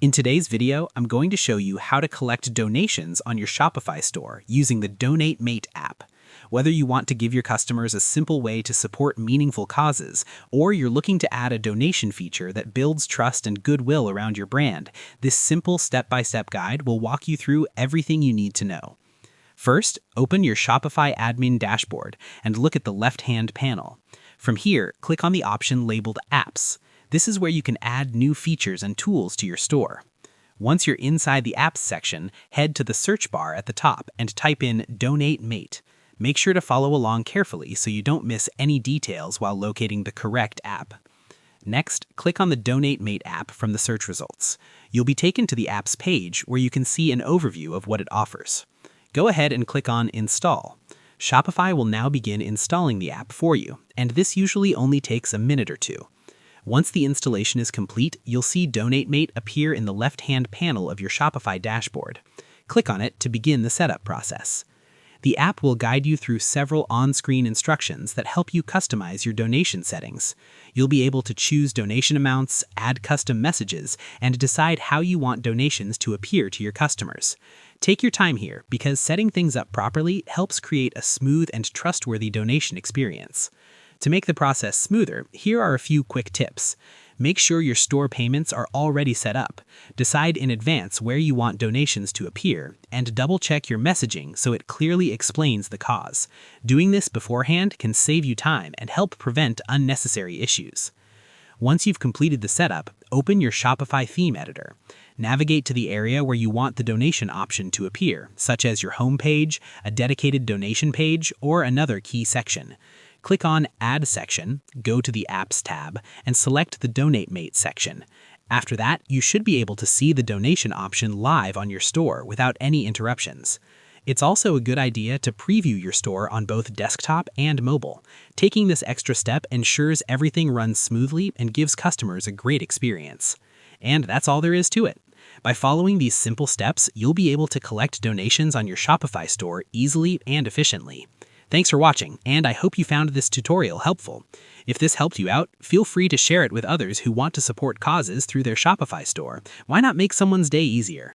In today's video, I'm going to show you how to collect donations on your Shopify store using the Donate Mate app. Whether you want to give your customers a simple way to support meaningful causes, or you're looking to add a donation feature that builds trust and goodwill around your brand, this simple step-by-step guide will walk you through everything you need to know. First, open your Shopify admin dashboard and look at the left-hand panel. From here, click on the option labeled Apps. This is where you can add new features and tools to your store. Once you're inside the Apps section, head to the search bar at the top and type in Donate Mate. Make sure to follow along carefully so you don't miss any details while locating the correct app. Next, click on the Donate Mate app from the search results. You'll be taken to the app's page where you can see an overview of what it offers. Go ahead and click on Install. Shopify will now begin installing the app for you, and this usually only takes a minute or two. Once the installation is complete, you'll see Donate Mate appear in the left-hand panel of your Shopify dashboard. Click on it to begin the setup process. The app will guide you through several on-screen instructions that help you customize your donation settings. You'll be able to choose donation amounts, add custom messages, and decide how you want donations to appear to your customers. Take your time here because setting things up properly helps create a smooth and trustworthy donation experience. To make the process smoother, here are a few quick tips. Make sure your store payments are already set up. Decide in advance where you want donations to appear, and double-check your messaging so it clearly explains the cause. Doing this beforehand can save you time and help prevent unnecessary issues. Once you've completed the setup, open your Shopify theme editor. Navigate to the area where you want the donation option to appear, such as your home page, a dedicated donation page, or another key section. Click on Add section, go to the Apps tab, and select the Donate Mate section. After that, you should be able to see the donation option live on your store without any interruptions. It's also a good idea to preview your store on both desktop and mobile. Taking this extra step ensures everything runs smoothly and gives customers a great experience. And that's all there is to it. By following these simple steps, you'll be able to collect donations on your Shopify store easily and efficiently. Thanks for watching, and I hope you found this tutorial helpful. If this helped you out, feel free to share it with others who want to support causes through their Shopify store. Why not make someone's day easier?